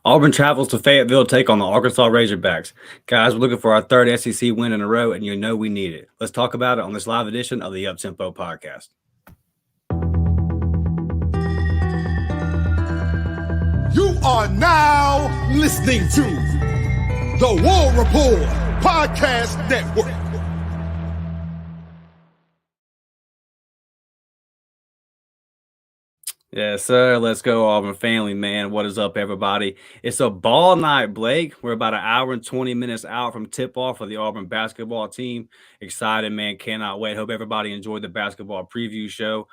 Auburn travels to Fayetteville to take on the Arkansas Razorbacks. Guys, we're looking for our third SEC win in a row, and you know we need it. Let's talk about it on this live edition of the Uptempo Podcast. You are now listening to the War Report Podcast Network. Yes, sir. Let's go, Auburn family, man. What is up, everybody? It's a ball night, Blake. We're about an hour and 20 minutes out from tip-off for the Auburn basketball team. Excited, man. Cannot wait. Hope everybody enjoyed the basketball preview show.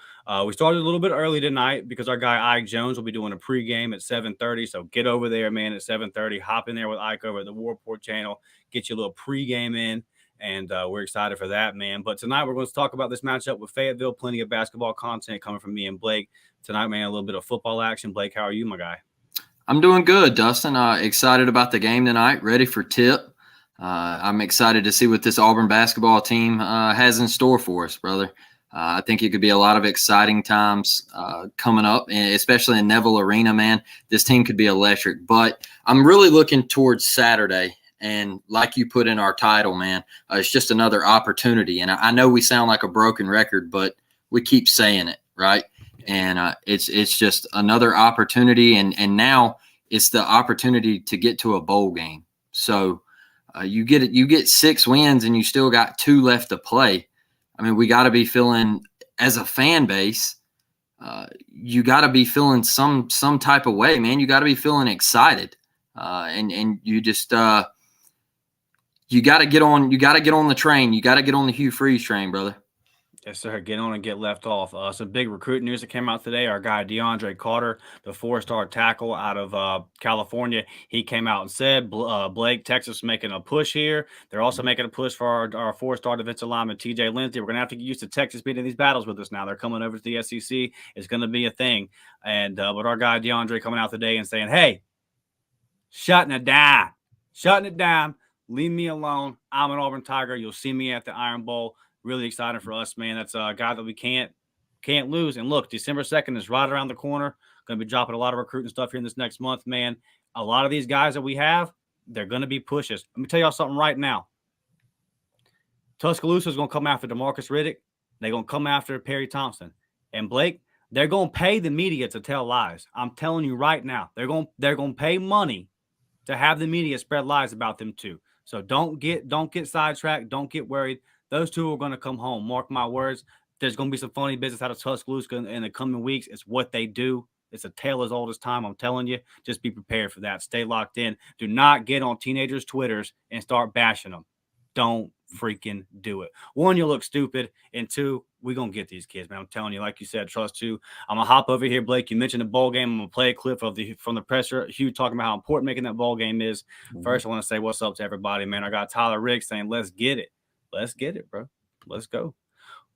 We started a little bit early tonight because our guy Ike Jones will be doing a pregame at 7:30. So get over there, man, at 7:30. Hop in there with Ike over at the War Report channel. Get you a little pregame in. And we're excited for that, man. But tonight we're going to talk about this matchup with Fayetteville. Plenty of basketball content coming from me and Blake. Tonight, man, a little bit of football action. Blake, how are you, my guy? I'm doing good, Dustin. Excited about the game tonight. Ready for tip. I'm excited to see what this Auburn basketball team has in store for us, brother. I think it could be a lot of exciting times coming up, especially in Neville Arena, man. This team could be electric. But I'm really looking towards Saturday. And like you put in our title, man, it's just another opportunity. And I know we sound like a broken record, but we keep saying it, right? And it's just another opportunity. And now it's the opportunity to get to a bowl game. So you get 6 wins and you still got 2 left to play. I mean, we got to be feeling, as a fan base, you got to be feeling some type of way, man. You got to be feeling excited. And you just you got to get on the train. You got to get on the Hugh Freeze train, brother. Yes, sir. Get on and get left off. Some big recruit news that came out today. Our guy DeAndre Carter, the 4-star tackle out of California, he came out and said, Blake, Texas is making a push here. They're also making a push for our 4-star defensive lineman, TJ Lindsey. We're going to have to get used to Texas being in these battles with us now. They're coming over to the SEC. It's going to be a thing. And but our guy DeAndre coming out today and saying, hey, shutting it down. Leave me alone. I'm an Auburn Tiger. You'll see me at the Iron Bowl. Really excited for us, man. That's a guy that we can't lose. And look, December 2nd is right around the corner. Going to be dropping a lot of recruiting stuff here in this next month, man. A lot of these guys that we have, they're going to be pushes. Let me tell y'all something right now. Tuscaloosa is going to come after DeMarcus Riddick. They're going to come after Perry Thompson. And Blake, they're going to pay the media to tell lies. I'm telling you right now. They're going to pay money to have the media spread lies about them too. So don't get sidetracked. Don't get worried. Those two are going to come home. Mark my words. There's going to be some funny business out of Tuscaloosa in the coming weeks. It's what they do. It's a tale as old as time. I'm telling you. Just be prepared for that. Stay locked in. Do not get on teenagers' Twitters and start bashing them. Don't freaking do it. 1, you'll look stupid. And 2, we're going to get these kids, man. I'm telling you, like you said, trust 2. I'm going to hop over here, Blake. You mentioned the bowl game. I'm going to play a clip from the presser. Hugh talking about how important making that bowl game is. First, I want to say what's up to everybody, man. I got Tyler Riggs saying, let's get it. Let's get it, bro. Let's go.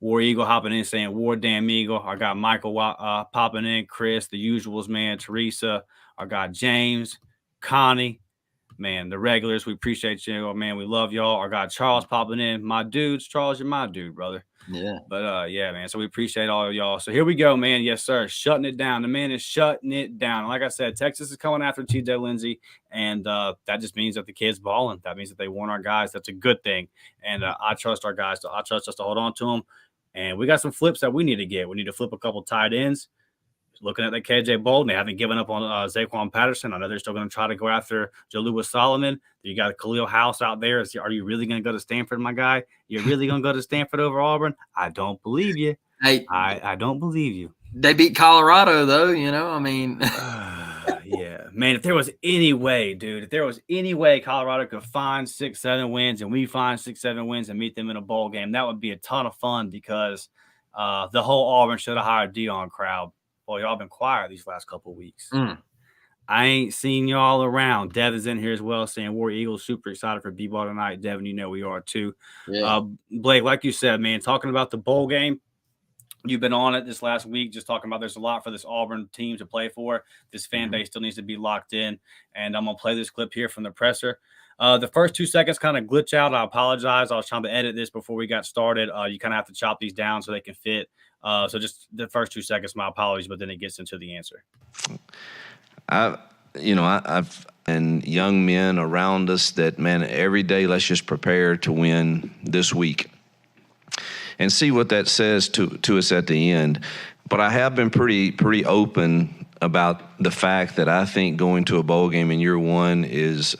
War Eagle hopping in saying, War Damn Eagle. I got Michael popping in. Chris, the usuals, man. Teresa. I got James. Connie. Man, the regulars, we appreciate you. Man, we love y'all. I got Charles popping in. My dudes. Charles, you're my dude, brother. Yeah. But, yeah, man. So we appreciate all of y'all. So here we go, man. Yes, sir. Shutting it down. The man is shutting it down. Like I said, Texas is coming after TJ Lindsey, and that just means that the kid's balling. That means that they want our guys. That's a good thing. And I trust our guys. I trust us to hold on to them. And we got some flips that we need to get. We need to flip a couple tight ends. Looking at the KJ Bolden, they haven't given up on Zaquan Patterson. I know they're still going to try to go after Jalewis Solomon. You got Khalil House out there. Are you really going to go to Stanford, my guy? You're really going to go to Stanford over Auburn? I don't believe you. Hey, I don't believe you. They beat Colorado, though. I mean. Yeah, man, if there was any way, dude, Colorado could find 6-7 wins and we find 6-7 wins and meet them in a bowl game, that would be a ton of fun because the whole Auburn should have hired Dion crowd. Boy, y'all been quiet these last couple of weeks. I ain't seen y'all around. Devin's in here as well saying War Eagles super excited for B-ball tonight. Devin, you know we are too. Yeah. Blake, like you said, man, talking about the bowl game, you've been on it this last week, just talking about there's a lot for this Auburn team to play for. This fan base still needs to be locked in. And I'm going to play this clip here from the presser. The first 2 seconds kind of glitch out. I apologize. I was trying to edit this before we got started. You kind of have to chop these down so they can fit. So just the first 2 seconds, my apologies, but then it gets into the answer. I've and young men around us that, man, every day let's just prepare to win this week and see what that says to us at the end. But I have been pretty open about the fact that I think going to a bowl game in year one is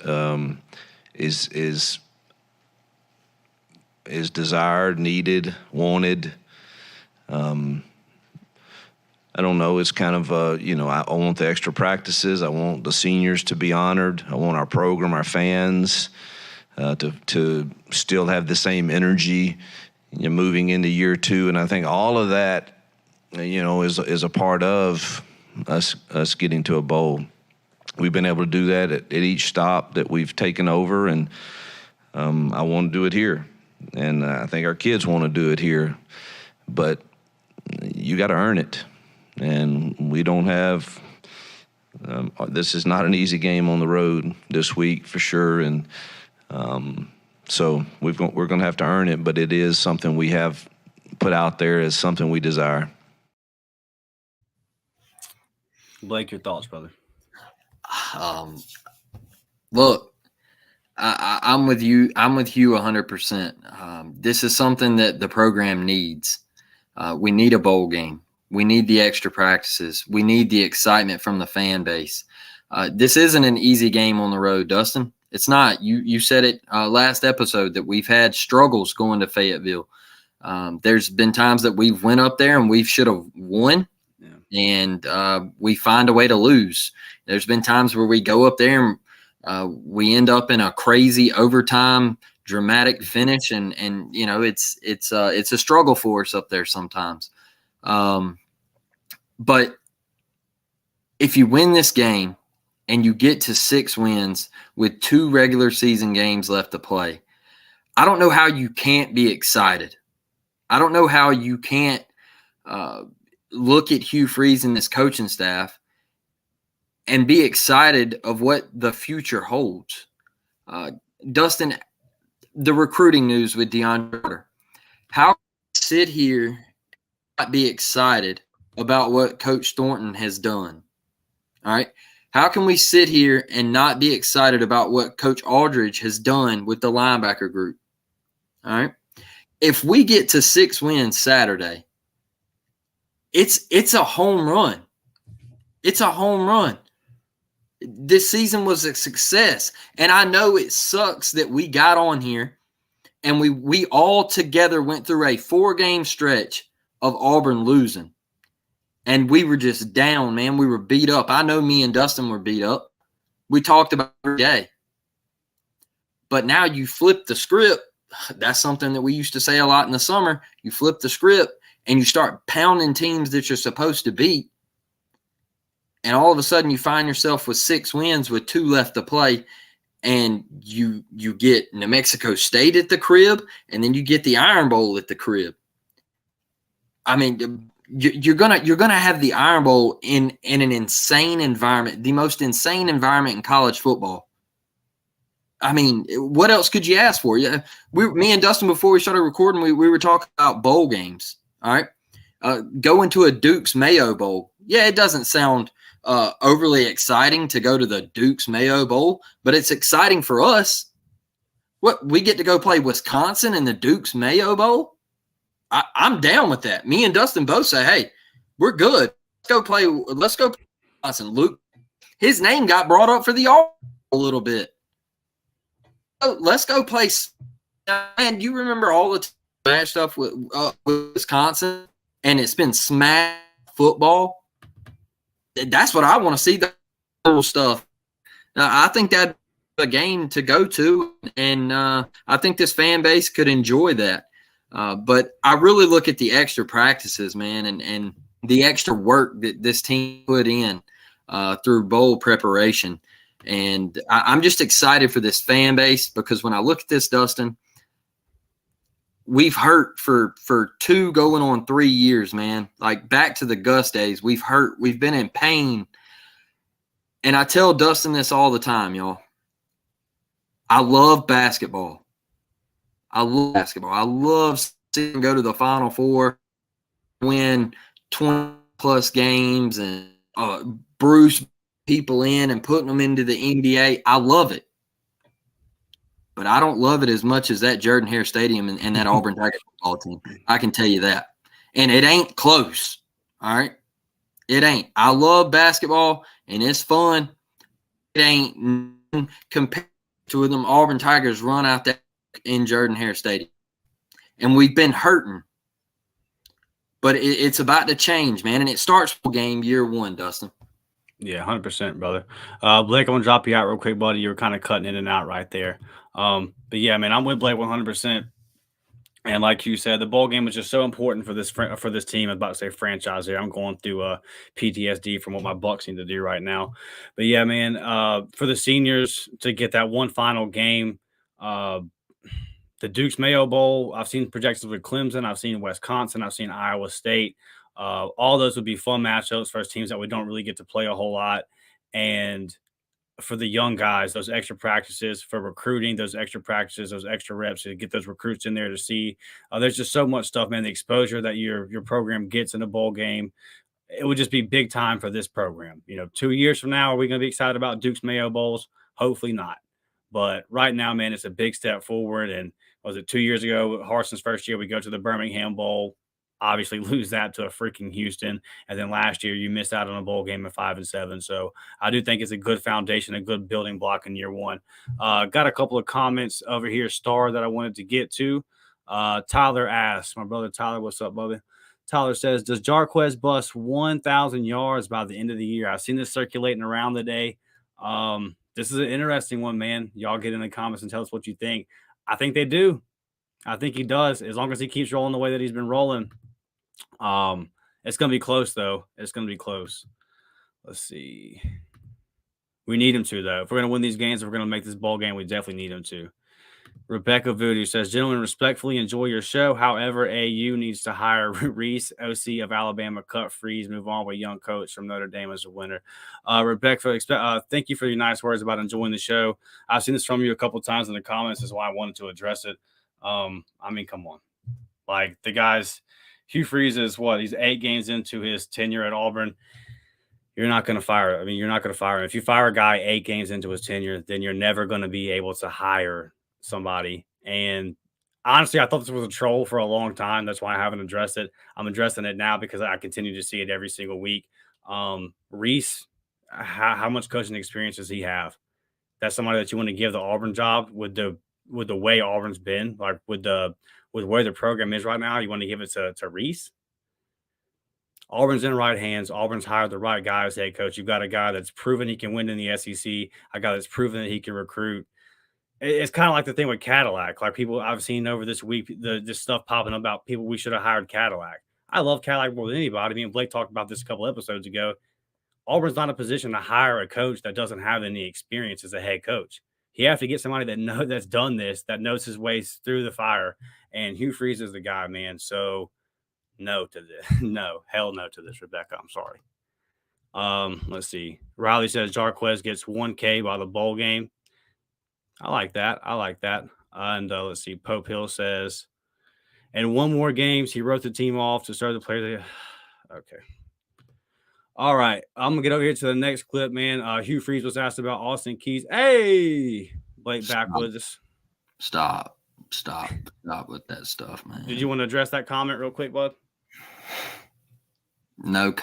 desired, needed, wanted. I don't know. It's kind of, I want the extra practices. I want the seniors to be honored. I want our program, our fans, to still have the same energy, moving into year two. And I think all of that, is a part of us getting to a bowl. We've been able to do that at each stop that we've taken over, and I want to do it here. And I think our kids want to do it here. But you got to earn it. And we don't have this is not an easy game on the road this week for sure. And so we're going to have to earn it, but it is something we have put out there as something we desire. Blake, your thoughts, brother? Look, I'm with you. I'm with you 100%. This is something that the program needs. We need a bowl game. We need the extra practices. We need the excitement from the fan base. This isn't an easy game on the road, Dustin. It's not. You said it last episode that we've had struggles going to Fayetteville. There's been times that we've went up there and we should have won, and we find a way to lose. There's been times where we go up there and we end up in a crazy overtime dramatic finish, and it's a struggle for us up there sometimes. But if you win this game and you get to 6 wins with 2 regular season games left to play, I don't know how you can't be excited. I don't know how you can't look at Hugh Freeze and this coaching staff and be excited of what the future holds. Dustin, the recruiting news with DeAndre Carter. How can you sit here and not be excited about what Coach Thornton has done? All right. How can we sit here and not be excited about what Coach Aldridge has done with the linebacker group? All right. If we get to 6 wins Saturday, it's a home run. It's a home run. This season was a success. And I know it sucks that we got on here and we all together went through a 4-game stretch of Auburn losing. And we were just down, man. We were beat up. I know me and Dustin were beat up. We talked about it every day. But now you flip the script. That's something that we used to say a lot in the summer. You flip the script and you start pounding teams that you're supposed to beat. And all of a sudden you find yourself with 6 wins with 2 left to play. And you get New Mexico State at the crib, and then you get the Iron Bowl at the crib. I mean, you're gonna have the Iron Bowl in an insane environment, the most insane environment in college football. I mean, what else could you ask for? Yeah, me and Dustin, before we started recording, we were talking about bowl games. All right, going to a Duke's Mayo Bowl. Yeah, it doesn't sound overly exciting to go to the Duke's Mayo Bowl, but it's exciting for us. What, we get to go play Wisconsin in the Duke's Mayo Bowl? I'm down with that. Me and Dustin both say, hey, we're good. Let's go play Wisconsin. Luke, his name got brought up for the Auburn a little bit. So let's go play. And you remember all the bad stuff with Wisconsin, and it's been smash football. That's what I want to see, the little stuff. Now, I think that's a game to go to, and I think this fan base could enjoy that. But I really look at the extra practices, man, and the extra work that this team put in through bowl preparation. And I'm just excited for this fan base, because when I look at this, Dustin, we've hurt for 2 going on 3 years, man. Like, back to the Gus days, we've hurt. We've been in pain. And I tell Dustin this all the time, y'all. I love basketball. I love seeing him go to the Final Four, win 20-plus games, and Bruce people in and putting them into the NBA. I love it. But I don't love it as much as that Jordan-Hare Stadium and that Auburn Tigers football team. I can tell you that. And it ain't close, all right? It ain't. I love basketball, and it's fun. It ain't compared to them Auburn Tigers run out there in Jordan-Hare Stadium. And we've been hurting. But it's about to change, man. And it starts game year one, Dustin. Yeah, 100%, brother. Blake, I'm going to drop you out real quick, buddy. You were kind of cutting in and out right there. But yeah, man, I'm with Blake 100%. And like you said, the bowl game was just so important for this team. I was about to say franchise here. I'm going through PTSD from what my Bucks need to do right now. But yeah, man, for the seniors to get that one final game, the Duke's Mayo Bowl, I've seen projections with Clemson, I've seen Wisconsin, I've seen Iowa State. All those would be fun matchups for teams that we don't really get to play a whole lot. And for the young guys, those extra practices for recruiting, those extra practices, those extra reps to get those recruits in there to see. There's just so much stuff, man. The exposure that your program gets in a bowl game, it would just be big time for this program. 2 years from now, are we going to be excited about Duke's Mayo Bowls? Hopefully not. But right now, man, it's a big step forward. And was it 2 years ago, Harson's first year, we go to the Birmingham Bowl, obviously lose that to a freaking Houston. And then last year you missed out on a bowl game at 5-7. So I do think it's a good foundation, a good building block in year one. Got a couple of comments over here, Star, that I wanted to get to. Tyler asks, my brother Tyler, what's up, brother? Tyler says, does Jarquez bust 1,000 yards by the end of the year? I've seen this circulating around today. This is an interesting one, man. Y'all get in the comments and tell us what you think. I think they do. I think he does, as long as he keeps rolling the way that he's been rolling. It's going to be close, though. It's going to be close. Let's see. We need him to, though. If we're going to win these games, if we're going to make this ball game, we definitely need him to. Rebecca Voodoo says, gentlemen, respectfully enjoy your show. However, AU needs to hire Reese, OC of Alabama, cut Freeze, move on with young coach from Notre Dame as a winner. Rebecca, thank you for your nice words about enjoying the show. I've seen this from you a couple times in the comments. That's why I wanted to address it. I mean, come on. Like, the guys, Hugh Freeze is what? He's 8 games into his tenure at Auburn. You're not going to fire. I mean, you're not going to fire him. If you fire a guy 8 games into his tenure, then you're never going to be able to hire somebody. And honestly, I thought this was a troll for a long time. That's why I haven't addressed it. I'm addressing it now because I continue to see it every single week. Reese, how much coaching experience does he have? That's somebody that you want to give the Auburn job with the way Auburn's been, like with where the program is right now. You want to give it to Reese? Auburn's in the right hands. Auburn's hired the right guy as head coach. You've got a guy that's proven he can win in the SEC, a guy that's proven that he can recruit. It's kind of like the thing with Cadillac. Like, people I've seen over this week, this stuff popping up about people we should have hired Cadillac. I love Cadillac more than anybody. I mean, Blake talked about this a couple episodes ago. Auburn's not in a position to hire a coach that doesn't have any experience as a head coach. You have to get somebody that's done this, that knows his ways through the fire. And Hugh Freeze is the guy, man. So no to this. No, hell no to this, Rebecca. I'm sorry. Let's see. Riley says Jarquez gets 1K by the bowl game. I like that. And let's see. Pope Hill says, and 1 more games, he wrote the team off to start the players. Okay. All right. I'm going to get over here to the next clip, man. Hugh Freeze was asked about Austin Keys. Hey, Blake back with us. Stop with that stuff, man. Did you want to address that comment real quick, bud? No.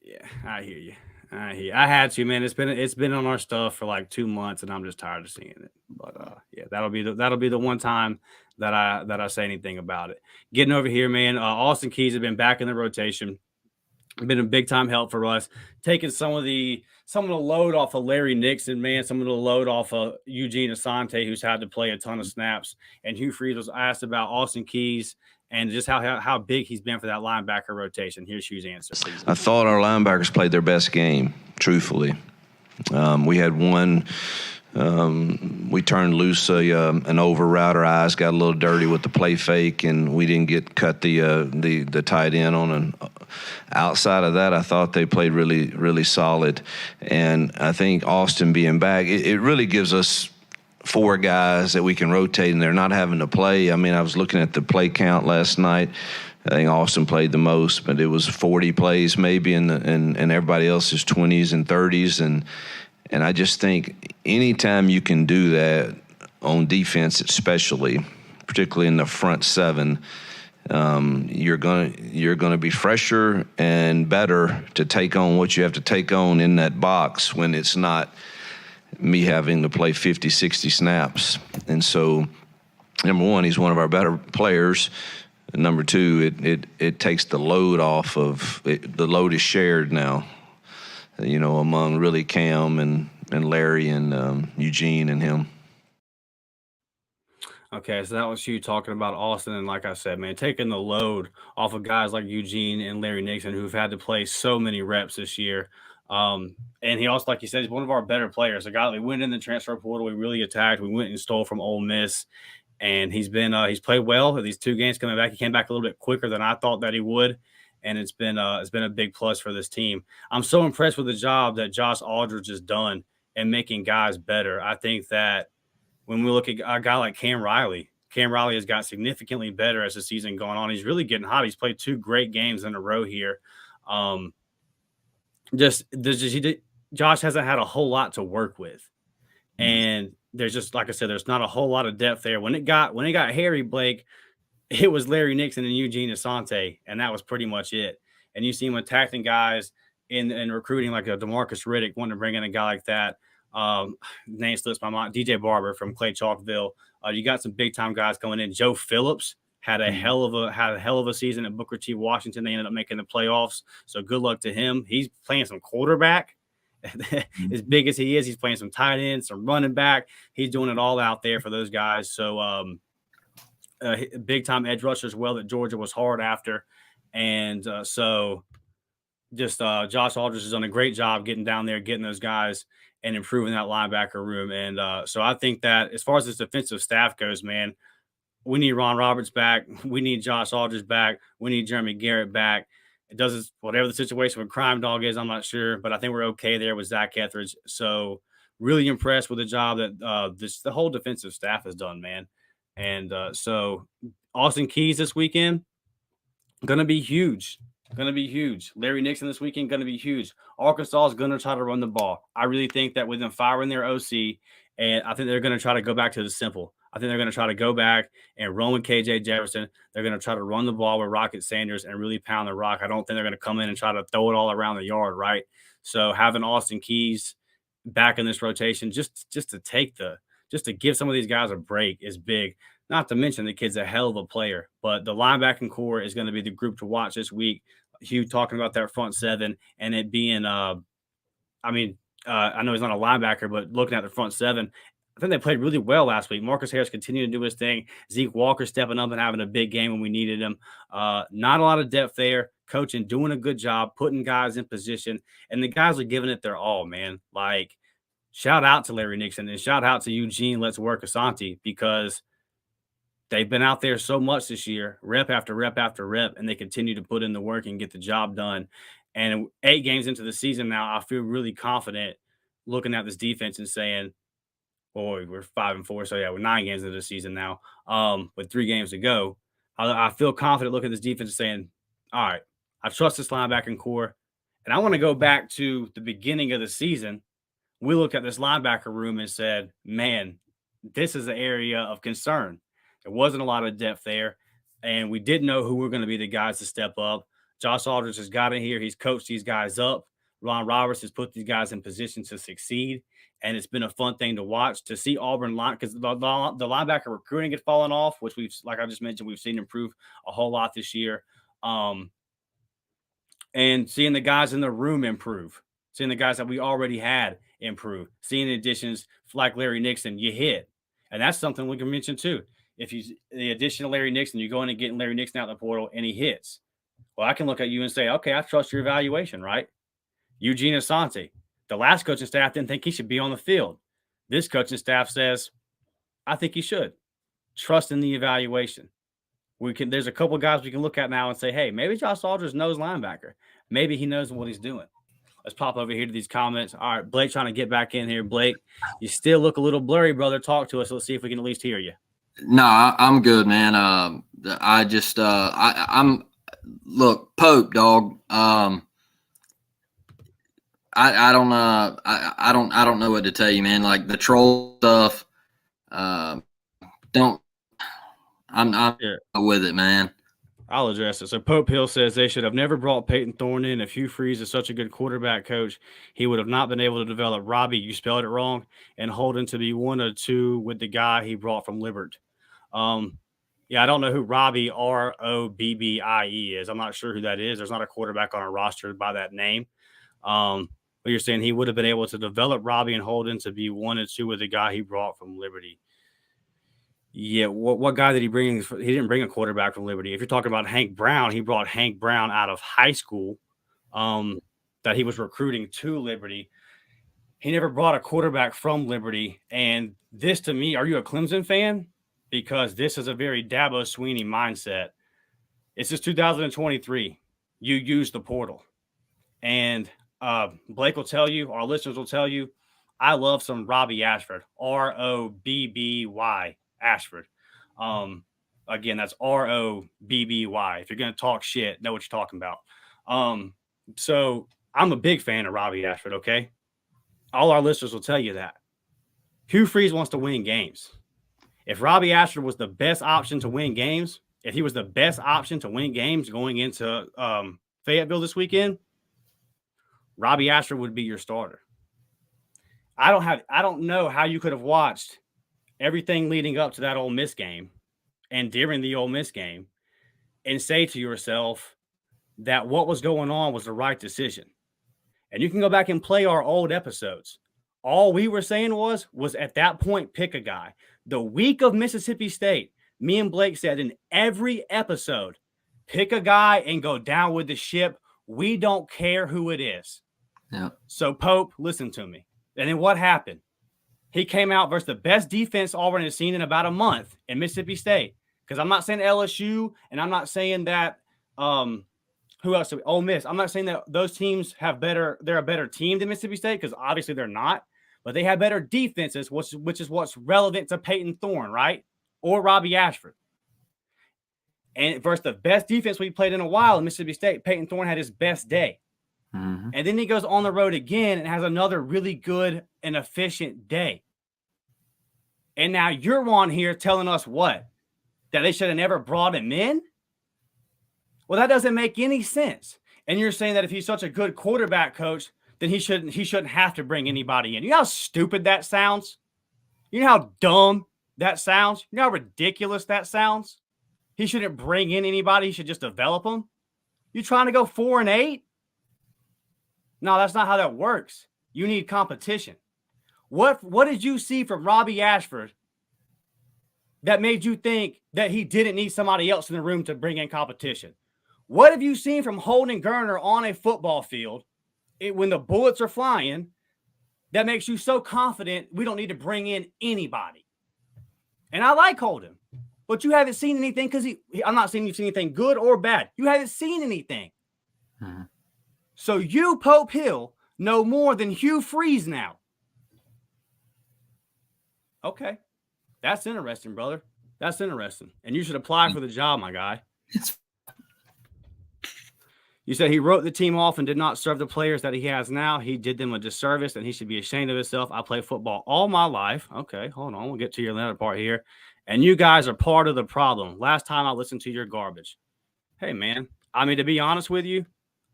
Yeah, I hear you. I had to, man. It's been on our stuff for like 2 months, and I'm just tired of seeing it. But yeah, that'll be the one time that I say anything about it. Getting over here, man. Austin Keys has been back in the rotation. Been a big time help for us, taking some of the load off of Larry Nixon, man, some of the load off of Eugene Asante, who's had to play a ton of snaps. And Hugh Freeze was asked about Austin Keys and just how big he's been for that linebacker rotation. Here's Hugh's answer. I thought our linebackers played their best game, truthfully. We had one. We turned loose an over route. Our eyes got a little dirty with the play fake, and we didn't cut the tight end on. And outside of that, I thought they played really, really solid. And I think Austin being back, it really gives us 4 guys that we can rotate, and they're not having to play. I mean, I was looking at the play count last night. I think Austin played the most, but it was 40 plays maybe, and everybody else's 20s and 30s, and I just think anytime you can do that on defense, especially, particularly in the front seven, you're gonna be fresher and better to take on what you have to take on in that box when it's not me having to play 50, 60 snaps. And so, number one, he's one of our better players. And number two, it takes the load off of it. The load is shared now, among really Cam and Larry and Eugene and him. Okay, so that was you talking about Austin, and like I said, man, taking the load off of guys like Eugene and Larry Nixon, who've had to play so many reps this year. And he also, like you said, he's one of our better players. A guy that we went in the transfer portal, we really attacked. We went and stole from Ole Miss, and he's played well. These 2 games coming back, he came back a little bit quicker than I thought that he would, and it's been a big plus for this team. I'm so impressed with the job that Josh Aldridge has done in making guys better. I think that when we look at a guy like Cam Riley has got significantly better as the season going on. He's really getting hot. He's played 2 great games in a row here. Josh hasn't had a whole lot to work with, and there's just, like I said, there's not a whole lot of depth there. When it got hairy, Blake, it was Larry Nixon and Eugene Asante, and that was pretty much it. And you see him attacking guys in recruiting, like a DeMarcus Riddick, wanting to bring in a guy like that. Name slips my mind. DJ Barber from Clay Chalkville. You got some big time guys coming in. Joe Phillips had a hell of a season at Booker T. Washington. They ended up making the playoffs. So good luck to him. He's playing some quarterback. As big as he is, he's playing some tight end, some running back. He's doing it all out there for those guys. So big time edge rusher as well that Georgia was hard after. And so Josh Aldridge has done a great job getting down there, getting those guys and improving that linebacker room. And so I think that as far as this defensive staff goes, man, we need Ron Roberts back. We need Josh Aldridge back. We need Jeremy Garrett back. It does whatever the situation with Crime Dog is, I'm not sure, but I think we're okay there with Zach Etheridge. So really impressed with the job that the whole defensive staff has done, man. And so Austin Keys this weekend, going to be huge. Going to be huge. Larry Nixon this weekend, going to be huge. Arkansas is going to try to run the ball. I really think that with them firing their OC, and I think they're going to try to go back to the simple. I think they're going to try to go back and run with KJ Jefferson. They're going to try to run the ball with Rocket Sanders and really pound the rock. I don't think they're going to come in and try to throw it all around the yard, right? So having Austin Keys back in this rotation just to give some of these guys a break is big. Not to mention the kid's a hell of a player. But the linebacking core is going to be the group to watch this week. Hugh talking about that front seven and it being I know he's not a linebacker, but looking at the front seven, I think they played really well last week. Marcus Harris continued to do his thing. Zeke Walker stepping up and having a big game when we needed him. Not a lot of depth there. Coaching, doing a good job, putting guys in position. And the guys are giving it their all, man. Like, shout out to Larry Nixon and shout out to Eugene Let's Work Asante, because they've been out there so much this year, rep after rep after rep, and they continue to put in the work and get the job done. And 8 games into the season now, I feel really confident looking at this defense and saying, boy, we're 5-4. So, yeah, we're 9 games into the season now with 3 games to go. I feel confident looking at this defense and saying, all right, I trust this linebacking core. And I want to go back to the beginning of the season. We looked at this linebacker room and said, man, this is an area of concern. There wasn't a lot of depth there, and we didn't know who were going to be the guys to step up. Josh Aldridge has got in here. He's coached these guys up. Ron Roberts has put these guys in position to succeed, and it's been a fun thing to watch, to see Auburn line, because the linebacker recruiting had fallen off, which we've, like I just mentioned, we've seen improve a whole lot this year. And seeing the guys in the room improve, seeing the guys that we already had improve, seeing additions like Larry Nixon, you hit. And that's something we can mention too. If you the addition of Larry Nixon, you go in and getting Larry Nixon out of the portal and he hits. Well, I can look at you and say, okay, I trust your evaluation, right? Eugene Asante, the last coaching staff didn't think he should be on the field. This coaching staff says, I think he should. Trust in the evaluation. There's a couple of guys we can look at now and say, hey, maybe Josh Aldridge knows linebacker. Maybe he knows what he's doing. Let's pop over here to these comments. All right, Blake trying to get back in here. Blake, you still look a little blurry, brother. Talk to us. Let's see if we can at least hear you. No, I'm good, man. I'm look, Pope, dog. I don't know what to tell you, man. Like the troll stuff. Don't. I'm not with it, man. I'll address it. So Pope Hill says they should have never brought Peyton Thorne in. If Hugh Freeze is such a good quarterback coach, he would have not been able to develop Robbie, you spelled it wrong, and Holden to be 1 or 2 with the guy he brought from Libbert. Yeah, I don't know who Robbie Robbie is. I'm not sure who that is. There's not a quarterback on our roster by that name. But you're saying he would have been able to develop Robbie and Holden to be 1 or 2 with the guy he brought from Liberty. Yeah, what guy did he bring? He didn't bring a quarterback from Liberty. If you're talking about Hank Brown, he brought Hank Brown out of high school that he was recruiting to Liberty. He never brought a quarterback from Liberty. And this, to me, are you a Clemson fan? Because this is a very Dabo Swinney mindset. It's just 2023. You use the portal. And Blake will tell you, our listeners will tell you, I love some Robbie Ashford, Robby Ashford. Again, that's Robby. If you're going to talk shit, know what you're talking about. So I'm a big fan of Robbie Ashford, okay? All our listeners will tell you that. Hugh Freeze wants to win games. If Robbie Ashford was the best option to win games, if he was the best option to win games going into Fayetteville this weekend, Robbie Ashford would be your starter. I don't know how you could have watched everything leading up to that Ole Miss game and during the Ole Miss game and say to yourself that what was going on was the right decision. And you can go back and play our old episodes. All we were saying was at that point, pick a guy. The week of Mississippi State, me and Blake said in every episode, pick a guy and go down with the ship. We don't care who it is. Yeah. So Pope, listen to me. And then what happened? He came out versus the best defense Auburn has seen in about a month in Mississippi State. Because I'm not saying LSU, and I'm not saying that who else? Ole Miss. I'm not saying that those teams they're a better team than Mississippi State, because obviously they're not. But they have better defenses, which is what's relevant to Peyton Thorne, right? Or Robbie Ashford. And versus the best defense we played in a while in Mississippi State, Peyton Thorne had his best day. Mm-hmm. And then he goes on the road again and has another really good and efficient day. And now you're on here telling us what? That they should have never brought him in? Well, that doesn't make any sense. And you're saying that if he's such a good quarterback coach, then he shouldn't have to bring anybody in. You know how stupid that sounds? You know how dumb that sounds? You know how ridiculous that sounds? He shouldn't bring in anybody. He should just develop them. You trying to go 4-8? No, that's not how that works. You need competition. What did you see from Robbie Ashford that made you think that he didn't need somebody else in the room to bring in competition? What have you seen from Holden Geriner on a football field when the bullets are flying that makes you so confident we don't need to bring in anybody? And I like Holden, but you haven't seen anything because I'm not saying you've seen anything good or bad. You haven't seen anything. Mm-hmm. So you, Pope Hill, know more than Hugh Freeze now. Okay. That's interesting, brother. That's interesting. And you should apply for the job, my guy. You said he wrote the team off and did not serve the players that he has now. He did them a disservice, and he should be ashamed of himself. I played football all my life. Okay, hold on. We'll get to your latter part here. And you guys are part of the problem. Last time I listened to your garbage. Hey, man. I mean, to be honest with you,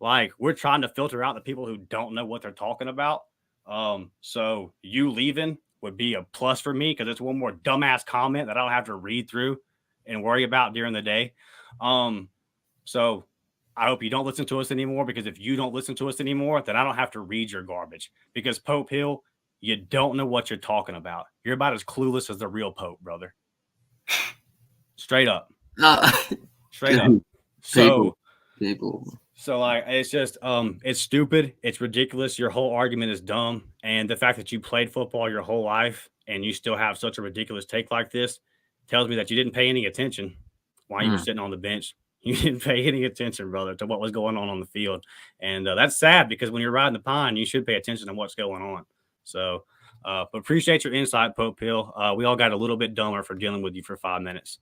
like, we're trying to filter out the people who don't know what they're talking about. So you leaving would be a plus for me because it's one more dumbass comment that I don't have to read through and worry about during the day. So I hope you don't listen to us anymore, because if you don't listen to us anymore, then I don't have to read your garbage, because Pope Hill, you don't know what you're talking about. You're about as clueless as the real Pope, brother. Straight up. Straight up. People. So like, it's just, it's stupid. It's ridiculous. Your whole argument is dumb. And the fact that you played football your whole life and you still have such a ridiculous take like this tells me that you didn't pay any attention while you were sitting on the bench. You didn't pay any attention, brother, to what was going on the field. And that's sad, because when you're riding the pine, you should pay attention to what's going on. So, but appreciate your insight, Pope Hill. We all got a little bit dumber for dealing with you for 5 minutes.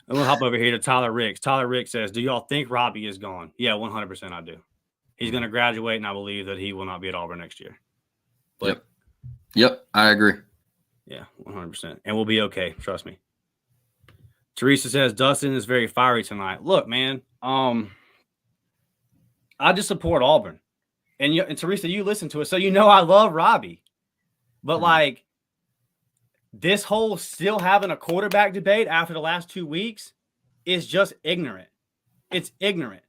I'm going to hop over here to Tyler Ricks. Tyler Ricks says, do y'all think Robbie is gone? Yeah, 100% I do. He's going to graduate, and I believe that he will not be at Auburn next year. But, Yep, I agree. Yeah, 100%. And we'll be okay. Trust me. Teresa says, Dustin is very fiery tonight. Look, man, I just support Auburn. And Teresa, you listen to it, so you know I love Robbie. But, like, this whole still having a quarterback debate after the last 2 weeks is just ignorant. It's ignorant.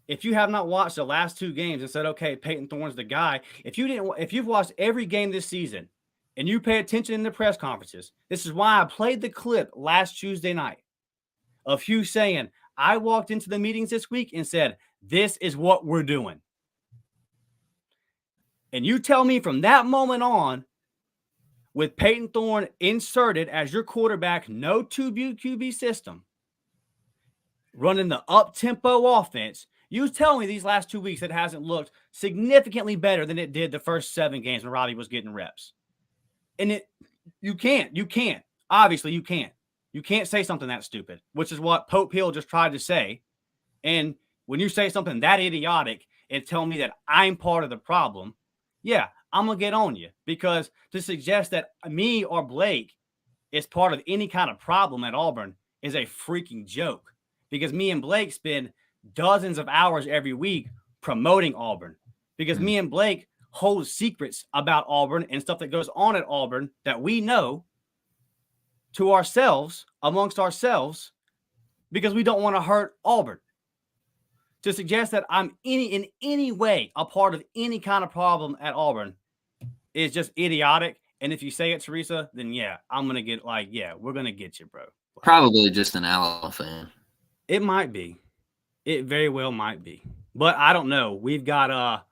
If you have not watched the last 2 games and said, okay, Peyton Thorne's the guy, if you've watched every game this season and you pay attention in the press conferences, this is why I played the clip last Tuesday night of Hugh saying, I walked into the meetings this week and said, this is what we're doing. And you tell me from that moment on, with Peyton Thorne inserted as your quarterback, no 2 QB system, running the up-tempo offense, you tell me these last 2 weeks it hasn't looked significantly better than it did the first 7 games when Robbie was getting reps. And you can't. Obviously, you can't. You can't say something that stupid, which is what Pope Hill just tried to say. And when you say something that idiotic and tell me that I'm part of the problem, yeah, I'm going to get on you, because to suggest that me or Blake is part of any kind of problem at Auburn is a freaking joke, because me and Blake spend dozens of hours every week promoting Auburn, because me and Blake hold secrets about Auburn and stuff that goes on at Auburn that we know to ourselves, amongst ourselves, because we don't want to hurt Auburn. To suggest that I'm in any way a part of any kind of problem at Auburn is just idiotic. And if you say it, Teresa, then yeah, I'm going to get we're going to get you, bro. Probably just an Alabama fan. It might be. It very well might be. But I don't know. We've got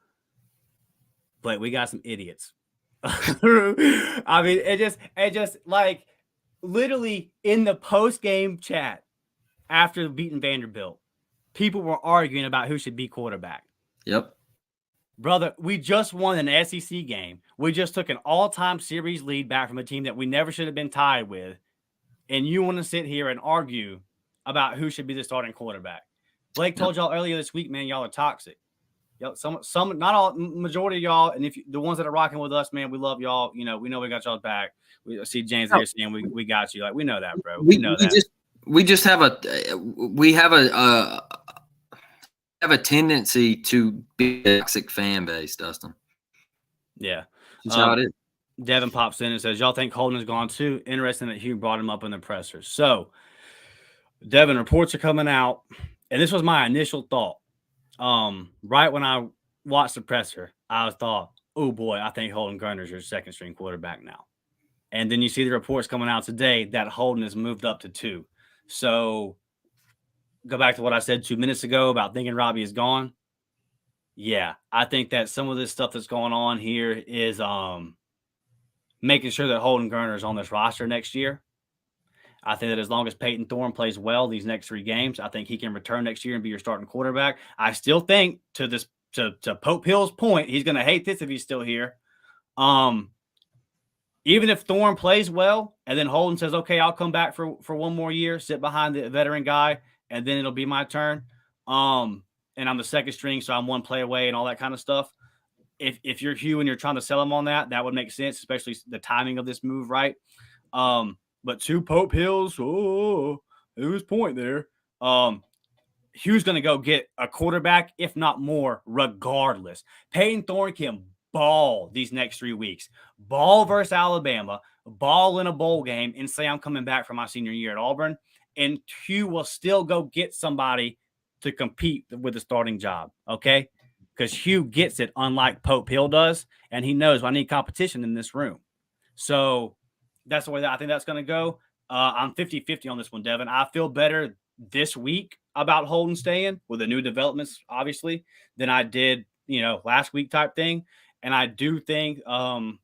we got some idiots. I mean, it just like literally in the post-game chat after beating Vanderbilt, people were arguing about who should be quarterback. Yep. Brother, we just won an SEC game. We just took an all-time series lead back from a team that we never should have been tied with. And you want to sit here and argue about who should be the starting quarterback. Blake told y'all earlier this week, man, y'all are toxic. Y'all, some, not all, majority of y'all, and the ones that are rocking with us, man, we love y'all. You know, we know we got y'all's back. We see James here saying we got you. Like, we know that, bro. We know that. We have a tendency to be a toxic fan base, Dustin. Yeah. That's how it is. Devin pops in and says, y'all think Holden is gone too? Interesting that Hugh brought him up in the pressers. So, Devin, reports are coming out, and this was my initial thought. Right when I watched the presser, I thought, oh boy, I think Holden Gerner's your second string quarterback now. And then you see the reports coming out today that Holden has moved up to 2. So, go back to what I said 2 minutes ago about thinking Robbie is gone. Yeah, I think that some of this stuff that's going on here is making sure that Holden Gerner is on this roster next year. I think that as long as Peyton Thorne plays well these next 3 games, I think he can return next year and be your starting quarterback. I still think to Pope Hill's point, he's going to hate this if he's still here. Even if Thorne plays well and then Holden says, okay, I'll come back for one more year, sit behind the veteran guy, and then it'll be my turn. And I'm the second string, so I'm 1 play away and all that kind of stuff. If you're Hugh and you're trying to sell him on that would make sense, especially the timing of this move, right? But to Pope Hill's, whose point there? Hugh's going to go get a quarterback, if not more, regardless. Peyton Thorne can ball these next 3 weeks. Ball versus Alabama, ball in a bowl game, and say I'm coming back for my senior year at Auburn. And Hugh will still go get somebody to compete with the starting job, okay? Because Hugh gets it, unlike Pope Hill does, and he knows I need competition in this room. So that's the way that I think that's going to go. I'm 50-50 on this one, Devin. I feel better this week about Holden staying with the new developments, obviously, than I did, last week type thing. And I do think I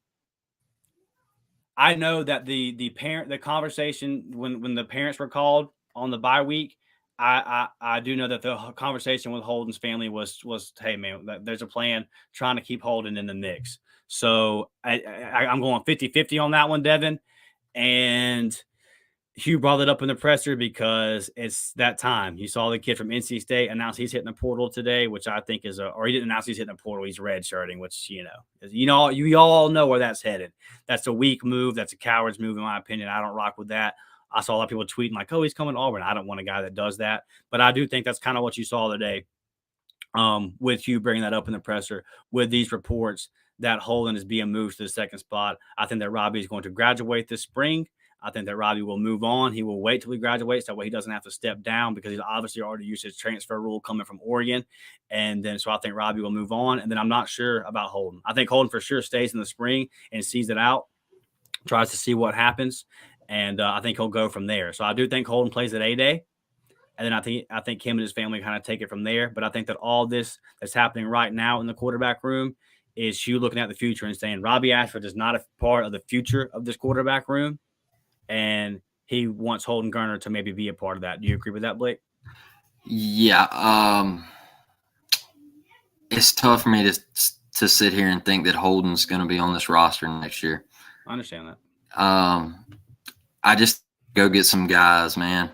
know that the conversation when the parents were called on the bye week, I do know that the conversation with Holden's family was, hey man, there's a plan trying to keep Holden in the mix. So I'm going 50-50 on that one, Devin. And Hugh brought it up in the presser because it's that time. You saw the kid from NC State announce he's hitting the portal today, which I think is or he didn't announce he's hitting the portal. He's redshirting, which, you all know where that's headed. That's a weak move. That's a coward's move, in my opinion. I don't rock with that. I saw a lot of people tweeting like, oh, he's coming to Auburn. I don't want a guy that does that. But I do think that's kind of what you saw today with Hugh bringing that up in the presser with these reports that Holden is being moved to the second spot. I think that Robbie is going to graduate this spring. I think that Robbie will move on. He will wait till he graduates. That way he doesn't have to step down because he's obviously already used his transfer rule coming from Oregon. And then so I think Robbie will move on. And then I'm not sure about Holden. I think Holden for sure stays in the spring and sees it out, tries to see what happens. And I think he'll go from there. So I do think Holden plays at A-Day. And then I think him and his family kind of take it from there. But I think that all this that's happening right now in the quarterback room is Hugh looking at the future and saying Robbie Ashford is not a part of the future of this quarterback room. And he wants Holden Geriner to maybe be a part of that. Do you agree with that, Blake? Yeah. It's tough for me to sit here and think that Holden's going to be on this roster next year. I understand that. I just go get some guys, man.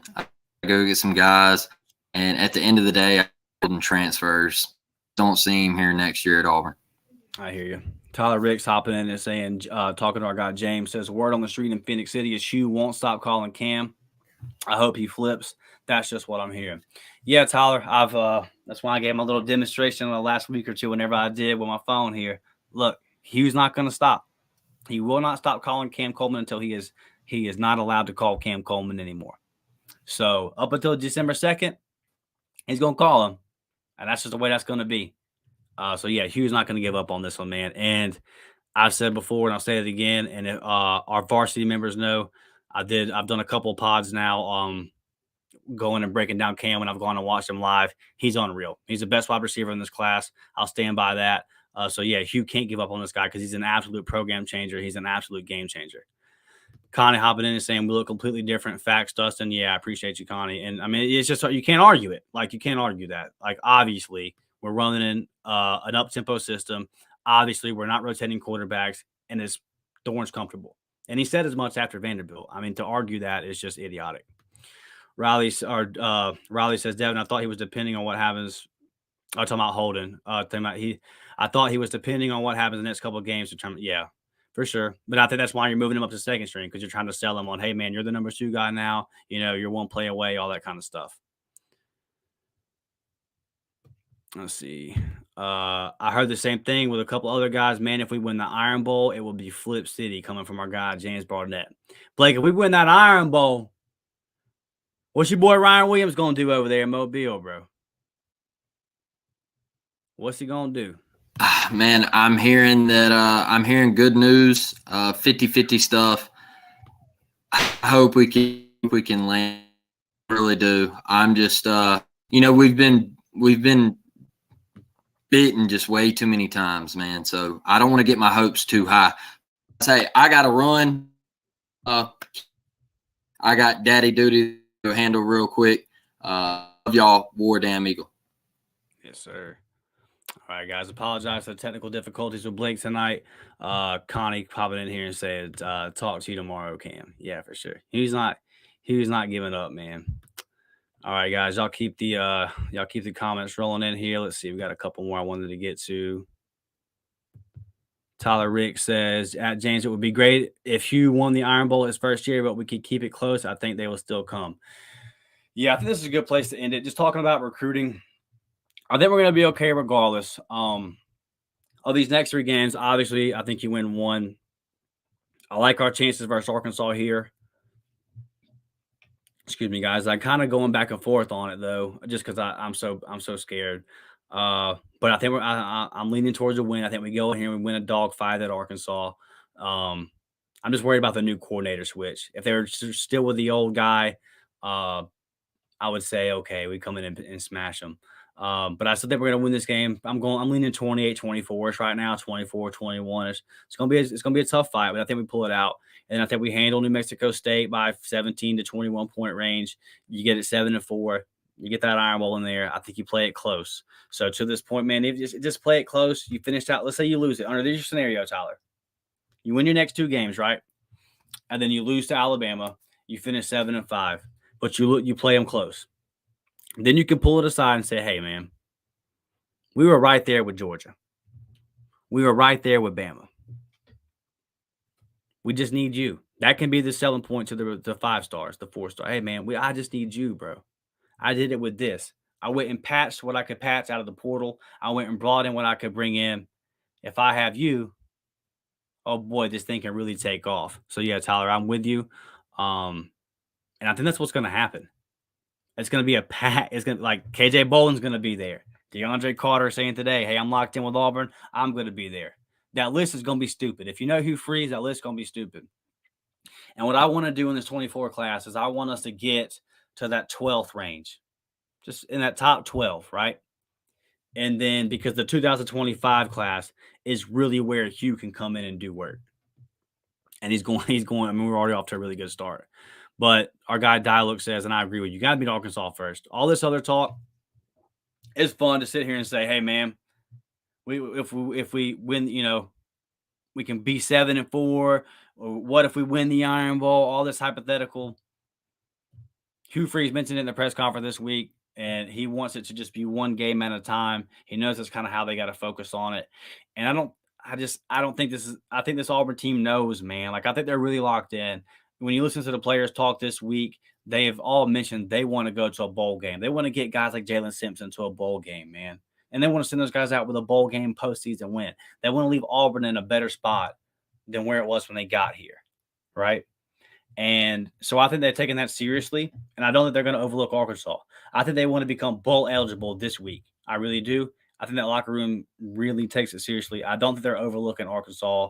Go get some guys, and at the end of the day, Holden transfers. Don't see him here next year at Auburn. I hear you. Tyler Ricks hopping in and saying, talking to our guy James, says, word on the street in Phoenix City is Hugh won't stop calling Cam. I hope he flips. That's just what I'm hearing. Yeah, Tyler, that's why I gave him a little demonstration the last week or two whenever I did with my phone here. Look, Hugh's not going to stop. He will not stop calling Cam Coleman until he is not allowed to call Cam Coleman anymore. So up until December 2nd, he's going to call him, and that's just the way that's going to be. So, yeah, Hugh's not going to give up on this one, man. And I've said before, and I'll say it again, and if, our varsity members know, I've done a couple of pods now going and breaking down Cam when I've gone and watched him live. He's unreal. He's the best wide receiver in this class. I'll stand by that. So, yeah, Hugh can't give up on this guy because he's an absolute program changer. He's an absolute game changer. Connie hopping in and saying we look completely different. Facts, Dustin. Yeah, I appreciate you, Connie. And I mean, it's just you can't argue it. Like you can't argue that. Like obviously we're running in an up-tempo system. Obviously we're not rotating quarterbacks, and it's Thorne's comfortable. And he said as much after Vanderbilt. I mean, to argue that is just idiotic. Riley says, Devin, I thought he was depending on what happens. I'm talking about Holden. I thought he was depending on what happens in the next couple of games. Yeah. For sure. But I think that's why you're moving him up to second string, because you're trying to sell him on, hey, man, you're the number 2 guy now. You're one play away, all that kind of stuff. Let's see. I heard the same thing with a couple other guys. Man, if we win the Iron Bowl, it will be Flip City, coming from our guy, James Barnett. Blake, if we win that Iron Bowl, what's your boy Ryan Williams going to do over there in Mobile, bro? What's he going to do? Man, I'm hearing hearing good news, 50-50 stuff. I hope we can land. I really do. I'm just we've been beaten just way too many times, man. So I don't want to get my hopes too high. Say I got to run. I got daddy duty to handle real quick. Love y'all, War Damn Eagle. Yes, sir. All right, guys, apologize for the technical difficulties with Blake tonight. Connie popping in here and said, talk to you tomorrow, Cam. Yeah, for sure. He was not giving up, man. All right, guys, y'all keep the comments rolling in here. Let's see. We got a couple more I wanted to get to. Tyler Rick says, at James, it would be great if Hugh won the Iron Bowl his first year, but we could keep it close. I think they will still come. Yeah, I think this is a good place to end it. Just talking about recruiting. I think we're going to be okay regardless. Of these next 3 games, obviously, I think you win 1. I like our chances versus Arkansas here. Excuse me, guys. I'm kind of going back and forth on it, though, just because I'm so scared. But I think I'm leaning towards a win. I think we go in here and we win a dogfight at Arkansas. I'm just worried about the new coordinator switch. If they were still with the old guy, I would say, okay, we come in and smash them. But I still think we're going to win this game. I'm leaning 28-24 right now, 24-21. It's going to be a tough fight, but I think we pull it out. And I think we handle New Mexico State by 17 to 21 point range. You get it 7-4. You get that Iron Bowl in there. I think you play it close. So to this point, man, if you just play it close, you finished out. Let's say you lose it. Under this scenario, Tyler, you win your next 2 games, right? And then you lose to Alabama. You finish 7-5, but you play them close. Then you can pull it aside and say, hey, man, we were right there with Georgia. We were right there with Bama. We just need you. That can be the selling point to the 5 stars, the 4 star. Hey, man, I just need you, bro. I did it with this. I went and patched what I could patch out of the portal. I went and brought in what I could bring in. If I have you, oh boy, this thing can really take off. So yeah, Tyler, I'm with you. And I think that's what's going to happen. It's going to be a pack. It's going to like KJ Bolin's going to be there. DeAndre Carter saying today, hey, I'm locked in with Auburn. I'm going to be there. That list is going to be stupid. If you know who frees, that list is going to be stupid. And what I want to do in this 24 class is I want us to get to that 12th range, just in that top 12, right? And then because the 2025 class is really where Hugh can come in and do work. And he's going, I mean, we're already off to a really good start. But our guy Dialogue says, and I agree with you, got to beat Arkansas first. All this other talk, it's fun to sit here and say, hey, man, if we win, you know, we can be 7-4. Or what if we win the Iron Bowl? All this hypothetical. Hugh Freeze mentioned it in the press conference this week, and he wants it to just be one game at a time. He knows that's kind of how they got to focus on it. And I don't think this is, I think this Auburn team knows, man. Like, I think they're really locked in. When you listen to the players talk this week, they have all mentioned they want to go to a bowl game. They want to get guys like Jalen Simpson to a bowl game, man. And they want to send those guys out with a bowl game postseason win. They want to leave Auburn in a better spot than where it was when they got here, right? And so I think they're taking that seriously, and I don't think they're going to overlook Arkansas. I think they want to become bowl eligible this week. I really do. I think that locker room really takes it seriously. I don't think they're overlooking Arkansas.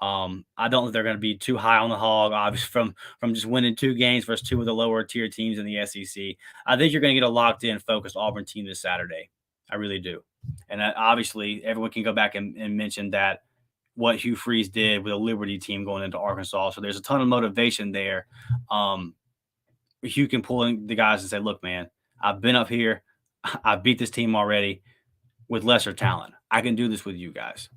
I don't think they're going to be too high on the hog, obviously, from just winning 2 games versus 2 of the lower tier teams in the SEC. I think you're going to get a locked in, focused Auburn team this Saturday. I really do. And obviously, everyone can go back and mention that what Hugh Freeze did with a Liberty team going into Arkansas. So there's a ton of motivation there. Hugh can pull in the guys and say, look, man, I've been up here. I beat this team already with lesser talent. I can do this with you guys.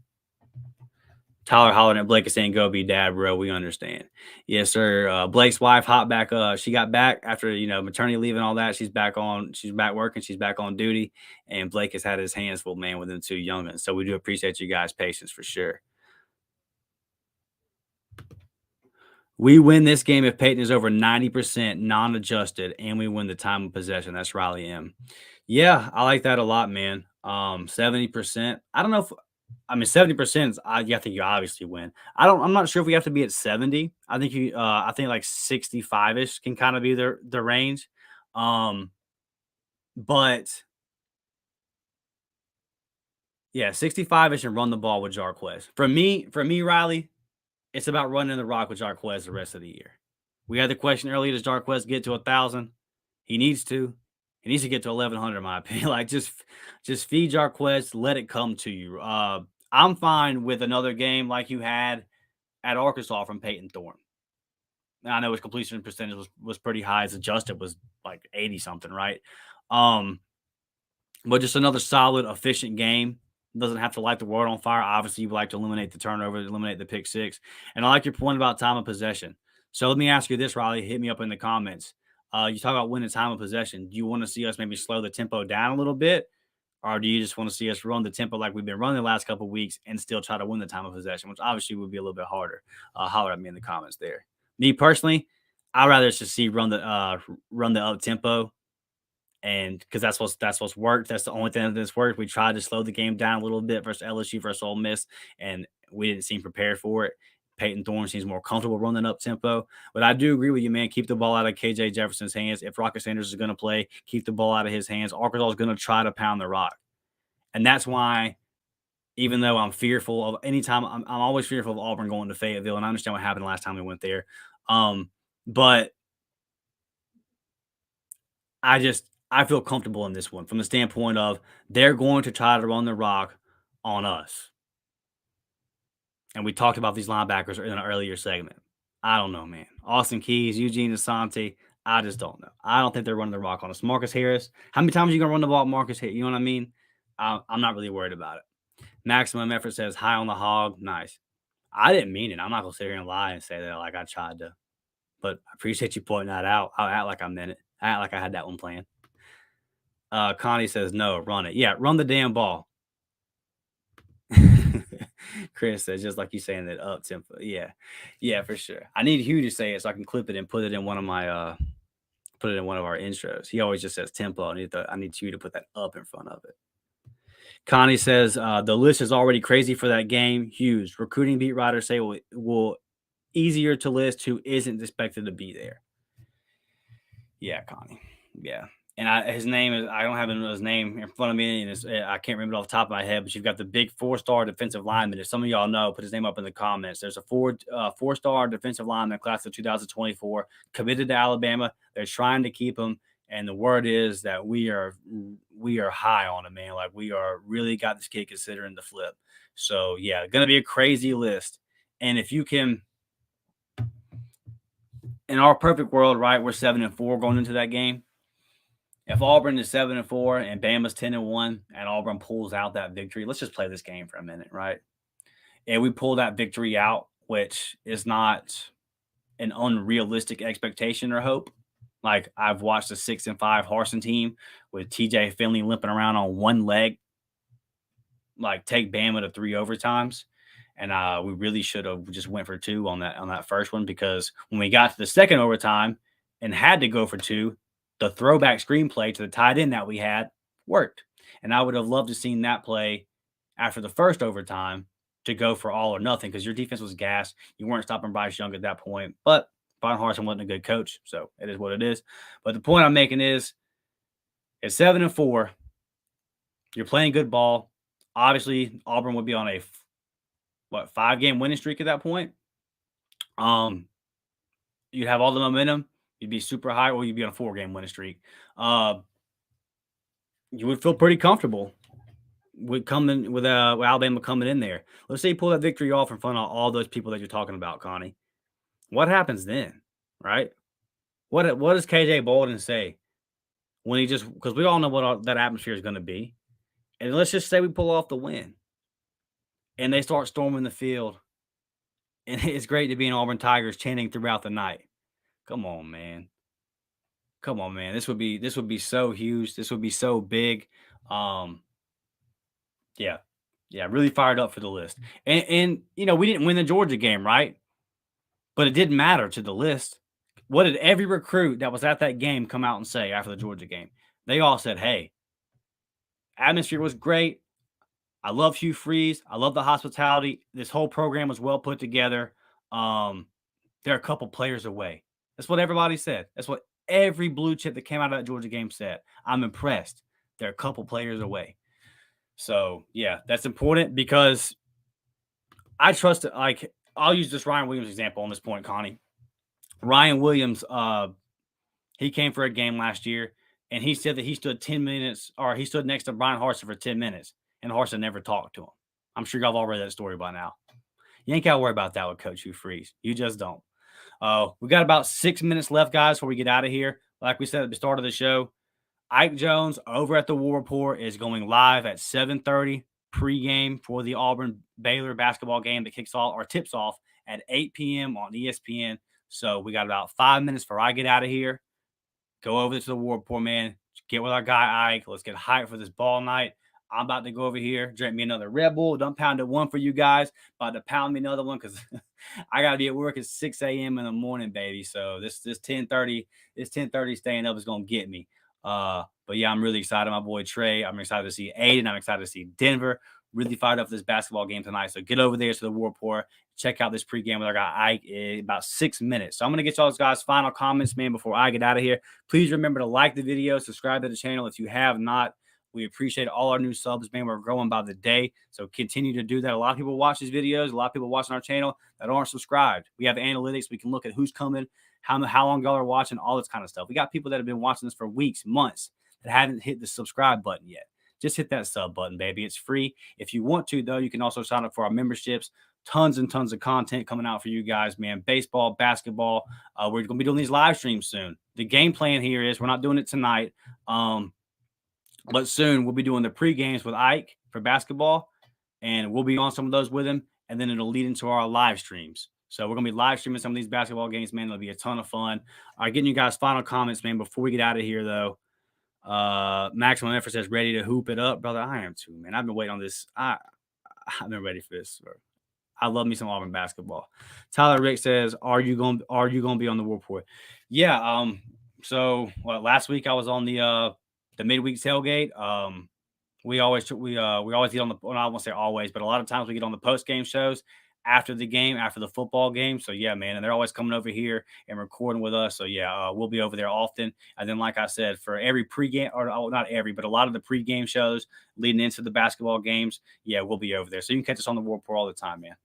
Tyler hollering at Blake is saying, go be dad, bro. We understand. Yes, sir. Blake's wife hopped back. She got back after, maternity leave and all that. She's back working. She's back on duty. And Blake has had his hands full, man, with them 2 youngins. So we do appreciate you guys' patience for sure. We win this game if Peyton is over 90% non-adjusted and we win the time of possession. That's Riley M. Yeah, I like that a lot, man. 70%. I don't know if 70% is, I think you obviously win. I'm not sure if we have to be at 70. I think I think like 65-ish can kind of be the range. But yeah, 65-ish and run the ball with Jarquez. For me, Riley, it's about running the rock with Jarquez the rest of the year. We had the question earlier, does Jarquez get to 1,000? He needs to. He needs to get to 1,100, in my opinion. Like, just feed Jarquez, let it come to you. I'm fine with another game like you had at Arkansas from Peyton Thorne. I know his completion percentage was pretty high. His adjusted was like 80-something, right? But just another solid, efficient game. Doesn't have to light the world on fire. Obviously, you would like to eliminate the turnover, eliminate the pick 6. And I like your point about time of possession. So let me ask you this, Riley. Hit me up in the comments. You talk about winning time of possession. Do you want to see us maybe slow the tempo down a little bit? Or do you just want to see us run the tempo like we've been running the last couple of weeks and still try to win the time of possession, which obviously would be a little bit harder? Holler at me in the comments there. Me personally, I'd rather just see run the up tempo. And because that's what's worked. That's the only thing that's worked. We tried to slow the game down a little bit versus LSU versus Ole Miss, and we didn't seem prepared for it. Peyton Thorne seems more comfortable running up tempo. But I do agree with you, man. Keep the ball out of KJ Jefferson's hands. If Rocket Sanders is going to play, keep the ball out of his hands. Arkansas is going to try to pound the rock. And that's why, even though I'm fearful of anytime, I'm always fearful of Auburn going to Fayetteville, and I understand what happened last time we went there. But I feel comfortable in this one from the standpoint of they're going to try to run the rock on us. And we talked about these linebackers in an earlier segment. I don't know, man. Austin Keys, Eugene Asante, I just don't know. I don't think they're running the rock on us. Marcus Harris, how many times are you going to run the ball at Marcus Harris? You know what I mean? I'm not really worried about it. Maximum Effort says, high on the hog. Nice. I didn't mean it. I'm not going to sit here and lie and say that like I tried to but I appreciate you pointing that out. I'll act like I meant it. I act like I had that one planned. Connie says, no, run it. Yeah, run the damn ball. Chris says, just like you saying that up tempo. Yeah, for sure. I need Hugh to say it so I can clip it and put it in one of my put it in one of our intros. He always just says tempo. I need you to put that up in front of it. Connie says the list is already crazy for that game. Hughes, recruiting beat writers say will easier to list who isn't expected to be there. Yeah, Connie. Yeah. And his name is, I don't have his name in front of me, and I can't remember it off the top of my head, but you've got the big 4-star defensive lineman. If some of y'all know, put his name up in the comments. There's a 4-star defensive lineman class of 2024 committed to Alabama. They're trying to keep him. And the word is that we are high on him, man. Like, we are really got this kid considering the flip. So, yeah, going to be a crazy list. And if you can, in our perfect world, right, we're 7-4 going into that game. If Auburn is 7-4 and Bama's 10-1 and Auburn pulls out that victory, let's just play this game for a minute, right? And we pull that victory out, which is not an unrealistic expectation or hope. Like, I've watched a 6-5 Harsin team with TJ Finley limping around on one leg, like, take Bama to 3 overtimes. And we really should have just went for 2 on that first one, because when we got to the second overtime and had to go for 2, the throwback screenplay to the tight end that we had worked. And I would have loved to seen that play after the first overtime to go for all or nothing, because your defense was gassed. You weren't stopping Bryce Young at that point. But Brian Harsin wasn't a good coach, so it is what it is. But the point I'm making is, at 7-4, you're playing good ball. Obviously, Auburn would be on a 5-game winning streak at that point. You'd have all the momentum. You'd be super high, or you'd be on a 4-game winning streak. You would feel pretty comfortable with Alabama coming in there. Let's say you pull that victory off in front of all those people that you're talking about, Connie. What happens then, right? What does KJ Bolden say when he just, because we all know what that atmosphere is going to be. And let's just say we pull off the win and they start storming the field. And it's great to be an Auburn Tigers chanting throughout the night. Come on, man. This would be so huge. This would be so big. Yeah, really fired up for the list. And we didn't win the Georgia game, right? But it didn't matter to the list. What did every recruit that was at that game come out and say after the Georgia game? They all said, hey, atmosphere was great. I love Hugh Freeze. I love the hospitality. This whole program was well put together. They're a couple players away. That's what everybody said. That's what every blue chip that came out of that Georgia game said. I'm impressed. They're a couple players away. So, yeah, that's important, because I trust it. Like, I'll use this Ryan Williams example on this point, Connie. Ryan Williams, he came for a game last year, and he said that he stood 10 minutes, or he stood next to Brian Harsin for 10 minutes, and Harsin never talked to him. I'm sure y'all have all read that story by now. You ain't got to worry about that with Coach Hugh Freeze. You just don't. We got about 6 minutes left, guys, before we get out of here. Like we said at the start of the show, Ike Jones over at the War Report is going live at 7:30 pregame for the Auburn-Baylor basketball game that kicks off or tips off at 8 p.m. on ESPN. So we got about 5 minutes before I get out of here. Go over to the War Report, man. Get with our guy Ike. Let's get hyped for this ball night. I'm about to go over here, drink me another Red Bull. Don't pound it one for you guys. About to pound me another one, because I got to be at work at 6 a.m. in the morning, baby. So this 10:30 staying up is going to get me. But yeah, I'm really excited. My boy Trey. I'm excited to see Aiden. I'm excited to see Denver. Really fired up for this basketball game tonight. So get over there to the War Report. Check out this pregame with our guy Ike in about 6 minutes. So I'm going to get y'all guys' final comments, man, before I get out of here. Please remember to like the video, subscribe to the channel if you have not. We appreciate all our new subs, man. We're growing by the day, so continue to do that. A lot of people watch these videos. A lot of people watching our channel that aren't subscribed. We have analytics. We can look at who's coming, how long y'all are watching, all this kind of stuff. We got people that have been watching this for weeks, months, that haven't hit the subscribe button yet. Just hit that sub button, baby. It's free. If you want to, though, you can also sign up for our memberships. Tons and tons of content coming out for you guys, man. Baseball, basketball. We're going to be doing these live streams soon. The game plan here is we're not doing it tonight. But soon we'll be doing the pre-games with Ike for basketball, and we'll be on some of those with him, and then it'll lead into our live streams. So we're going to be live streaming some of these basketball games, man. It'll be a ton of fun. All right, getting you guys final comments, man, before we get out of here, though. Maximum Effort says, ready to hoop it up, brother. I am too, man. I've been waiting on this. I've been ready for this. Bro. I love me some Auburn basketball. Tyler Rick says, are you going to be on the War Report? Yeah. So last week I was on the midweek tailgate. We always get on the, well, I won't say always, but a lot of times we get on the post game shows after the game, after the football game. So yeah, man, and they're always coming over here and recording with us. So yeah, we'll be over there often. And then, like I said, for every pregame, or not every, but a lot of the pregame shows leading into the basketball games, yeah, we'll be over there. So you can catch us on the War Report all the time, man.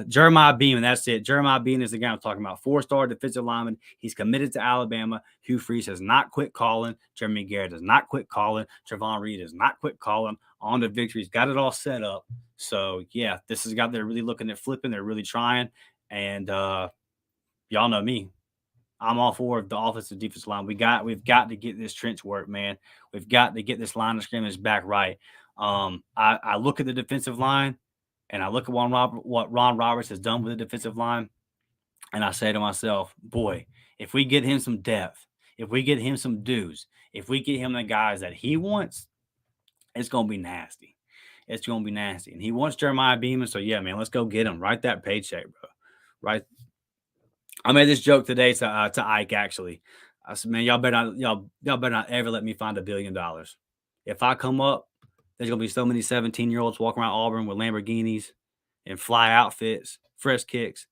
Jeremiah Beam, and that's it. Jeremiah Beam is the guy I'm talking about. 4-star defensive lineman. He's committed to Alabama. Hugh Freeze has not quit calling. Jeremy Garrett does not quit calling. Trevon Reed does not quit calling. On to victory. He's got it all set up. So yeah, this is a guy they're really looking at flipping. They're really trying. And y'all know me. I'm all for the offensive defensive line. We've got to get this trench work, man. We've got to get this line of scrimmage back right. I look at the defensive line. And I look at what Ron Roberts has done with the defensive line, and I say to myself, boy, if we get him some depth, if we get him some dudes, if we get him the guys that he wants, it's going to be nasty. It's going to be nasty. And he wants Jeremiah Beeman, so yeah, man, let's go get him. Write that paycheck, bro. Right? I made this joke today to Ike, actually. I said, man, y'all better not ever let me find $1 billion. If I come up, there's going to be so many 17-year-olds walking around Auburn with Lamborghinis and fly outfits, fresh kicks.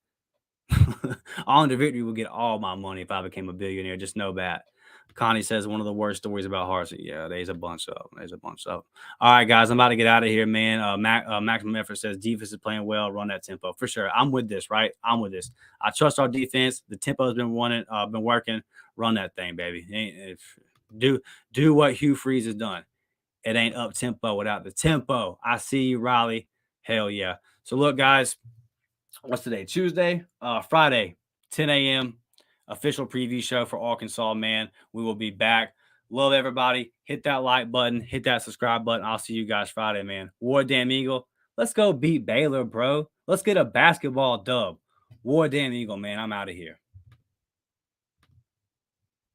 On to victory will get all my money if I became a billionaire. Just know that. Connie says one of the worst stories about Hartson. Yeah, there's a bunch of them. All right, guys, I'm about to get out of here, man. Maximum Effort says defense is playing well. Run that tempo. For sure. I'm with this, right? I'm with this. I trust our defense. The tempo has been working. Run that thing, baby. Do what Hugh Freeze has done. It ain't up tempo without the tempo. I see you, Riley. Hell yeah. So look, guys, what's today? Tuesday, Friday, 10 a.m. official preview show for Arkansas, man. We will be back. Love everybody. Hit that like button. Hit that subscribe button. I'll see you guys Friday, man. War Damn Eagle. Let's go beat Baylor, bro. Let's get a basketball dub. War Damn Eagle, man. I'm out of here.